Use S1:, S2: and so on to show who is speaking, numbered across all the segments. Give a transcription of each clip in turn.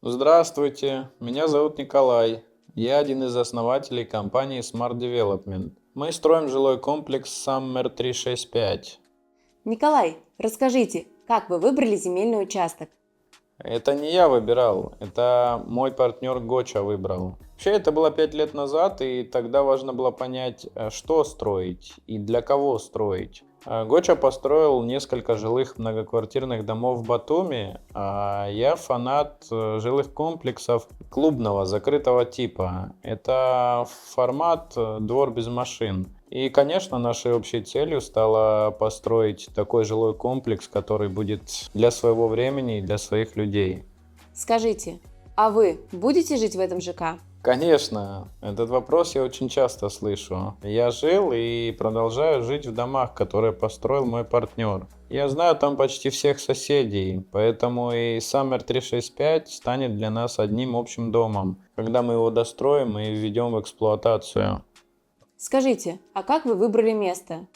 S1: Здравствуйте, меня зовут Николай. Я один из основателей компании Smart Development. Мы строим жилой комплекс Summer 365.
S2: Николай, расскажите, как вы выбрали земельный участок?
S1: Это не я выбирал, это мой партнер Гоча выбрал. Вообще это было 5 лет назад, и тогда важно было понять, что строить и для кого строить. Гоча построил несколько жилых многоквартирных домов в Батуми, а я фанат жилых комплексов клубного, закрытого типа. Это формат двор без машин. И, конечно, нашей общей целью стало построить такой жилой комплекс, который будет для своего времени и для своих людей.
S2: Скажите, а вы будете жить в этом ЖК?
S1: Конечно, этот вопрос я очень часто слышу. Я жил и продолжаю жить в домах, которые построил мой партнер. Я знаю там почти всех соседей, поэтому и Summer 365 станет для нас одним общим домом, когда мы его достроим и введем в эксплуатацию.
S2: Скажите, а как вы выбрали место?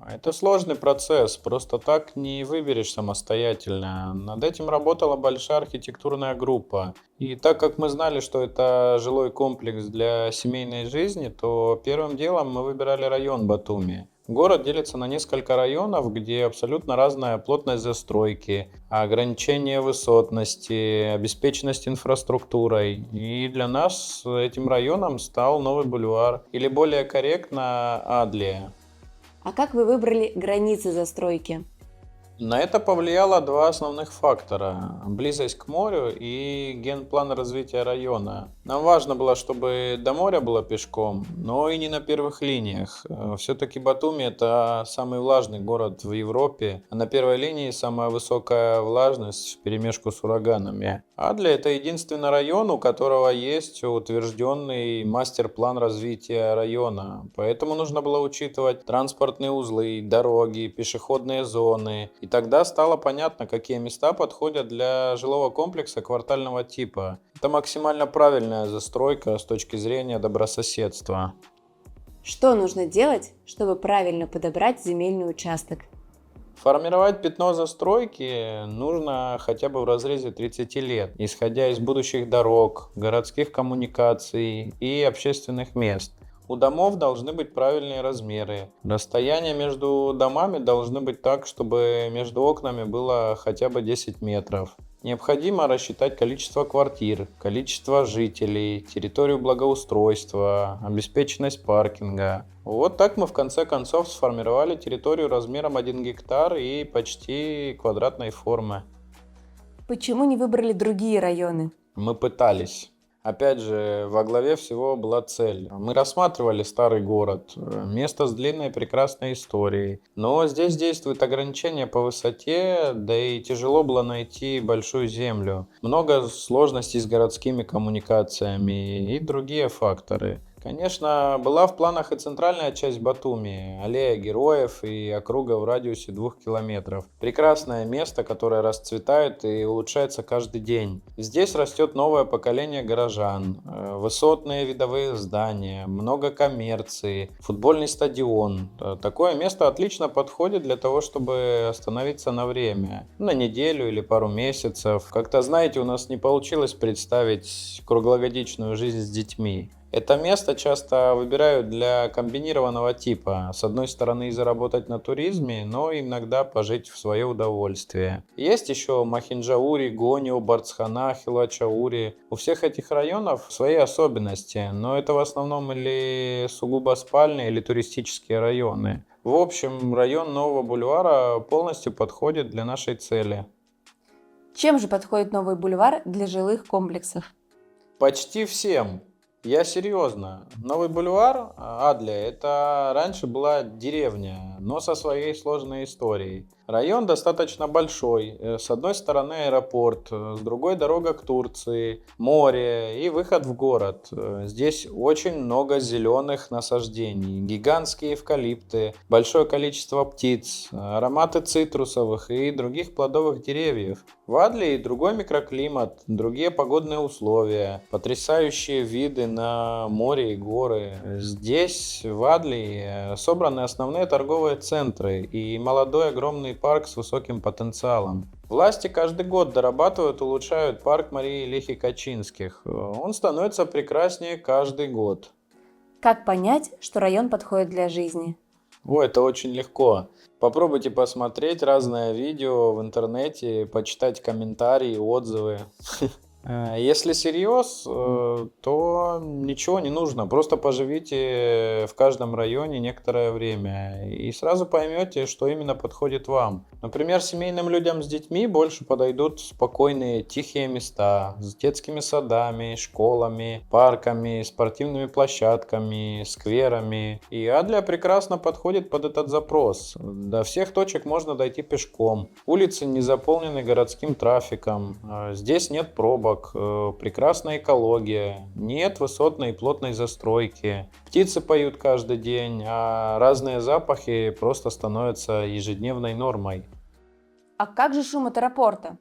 S1: Это сложный процесс, просто так не выберешь самостоятельно. Над этим работала большая архитектурная группа. И так как мы знали, что это жилой комплекс для семейной жизни, то первым делом мы выбирали район Батуми. Город делится на несколько районов, где абсолютно разная плотность застройки, ограничение высотности, обеспеченность инфраструктурой. И для нас этим районом стал Новый бульвар, или более корректно Адлия.
S2: А как вы выбрали границы застройки?
S1: На это повлияло два основных фактора – близость к морю и генплан развития района. Нам важно было, чтобы до моря было пешком, но и не на первых линиях. Все-таки Батуми – это самый влажный город в Европе, а на первой линии самая высокая влажность вперемешку с ураганами. Адля – это единственный район, у которого есть утвержденный мастер-план развития района. Поэтому нужно было учитывать транспортные узлы, дороги, пешеходные зоны. И тогда стало понятно, какие места подходят для жилого комплекса квартального типа. Это максимально правильная застройка с точки зрения добрососедства.
S2: Что нужно делать, чтобы правильно подобрать земельный участок?
S1: Формировать пятно застройки нужно хотя бы в разрезе 30 лет, исходя из будущих дорог, городских коммуникаций и общественных мест. У домов должны быть правильные размеры. Расстояние между домами должны быть так, чтобы между окнами было хотя бы 10 метров. Необходимо рассчитать количество квартир, количество жителей, территорию благоустройства, обеспеченность паркинга. Вот так мы в конце концов сформировали территорию размером 1 гектар и почти квадратной формы.
S2: Почему не выбрали другие районы?
S1: Мы пытались. Опять же, во главе всего была цель. Мы рассматривали старый город, место с длинной прекрасной историей. Но здесь действуют ограничения по высоте, да и тяжело было найти большую землю. Много сложностей с городскими коммуникациями и другие факторы. Конечно, была в планах и центральная часть Батуми, аллея героев и округа в радиусе 2 километров. Прекрасное место, которое расцветает и улучшается каждый день. Здесь растет новое поколение горожан, высотные видовые здания, много коммерции, футбольный стадион. Такое место отлично подходит для того, чтобы остановиться на время, на неделю или пару месяцев. Как-то, знаете, у нас не получилось представить круглогодичную жизнь с детьми. Это место часто выбирают для комбинированного типа. С одной стороны заработать на туризме, но иногда пожить в свое удовольствие. Есть еще Махинджаури, Гонио, Бардсхана, Хилачаури. У всех этих районов свои особенности, но это в основном или сугубо спальные, или туристические районы. В общем, район Нового бульвара полностью подходит для нашей цели.
S2: Чем же подходит новый бульвар для жилых комплексов?
S1: Почти всем. Я серьезно. Новый бульвар Адля, это раньше была деревня, но со своей сложной историей. Район достаточно большой. С одной стороны аэропорт, с другой дорога к Турции, море и выход в город. Здесь очень много зеленых насаждений, гигантские эвкалипты, большое количество птиц, ароматы цитрусовых и других плодовых деревьев. В Адле и другой микроклимат, другие погодные условия, потрясающие виды на море и горы. Здесь, в Адле, собраны основные торговые центры и молодой огромный природный парк с высоким потенциалом. Власти каждый год дорабатывают и улучшают парк Марии Ильи-Качинских. Он становится прекраснее каждый год.
S2: Как понять, что район подходит для жизни?
S1: Это очень легко. Попробуйте посмотреть разное видео в интернете, почитать комментарии, отзывы. Если всерьез, то ничего не нужно. Просто поживите в каждом районе некоторое время и сразу поймете, что именно подходит вам. Например, семейным людям с детьми больше подойдут спокойные, тихие места с детскими садами, школами, парками, спортивными площадками, скверами. И Адлия прекрасно подходит под этот запрос. До всех точек можно дойти пешком. Улицы не заполнены городским трафиком. Здесь нет пробок. Прекрасная экология, нет высотной и плотной застройки. Птицы поют каждый день, а разные запахи просто становятся ежедневной нормой.
S2: А как же шум от аэропорта?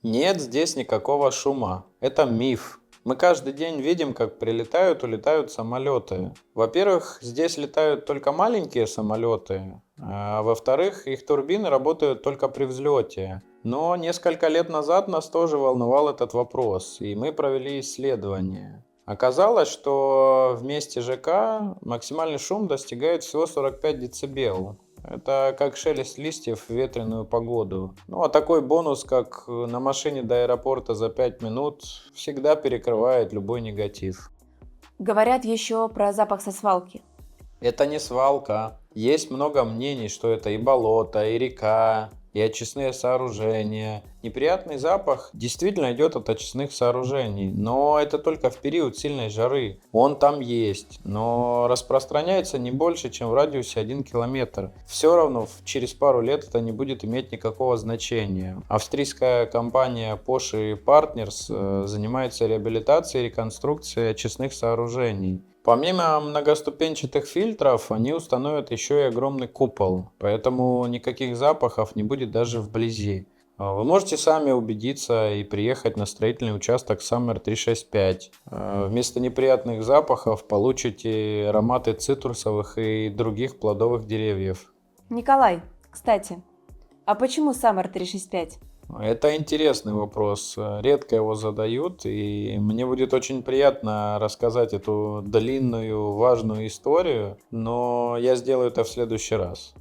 S1: Нет здесь никакого шума. Это миф. Мы каждый день видим, как прилетают, улетают самолеты. Во-первых, здесь летают только маленькие самолеты, а во-вторых, их турбины работают только при взлете. Но несколько лет назад нас тоже волновал этот вопрос, и мы провели исследование. Оказалось, что в месте ЖК максимальный шум достигает всего 45 дБ. Это как шелест листьев в ветреную погоду. А такой бонус, как на машине до аэропорта за 5 минут, всегда перекрывает любой негатив.
S2: Говорят еще про запах со свалки.
S1: Это не свалка. Есть много мнений, что это и болото, и река, и очистные сооружения. Неприятный запах действительно идет от очистных сооружений, но это только в период сильной жары. Он там есть, но распространяется не больше, чем в радиусе 1 километр. Все равно через пару лет это не будет иметь никакого значения. Австрийская компания Porsche Partners занимается реабилитацией и реконструкцией очистных сооружений. Помимо многоступенчатых фильтров, они установят еще и огромный купол, поэтому никаких запахов не будет даже вблизи. Вы можете сами убедиться и приехать на строительный участок Summer 365. Вместо неприятных запахов получите ароматы цитрусовых и других плодовых деревьев.
S2: Николай, кстати, а почему Summer 365?
S1: Это интересный вопрос. Редко его задают, и мне будет очень приятно рассказать эту длинную, важную историю, но я сделаю это в следующий раз.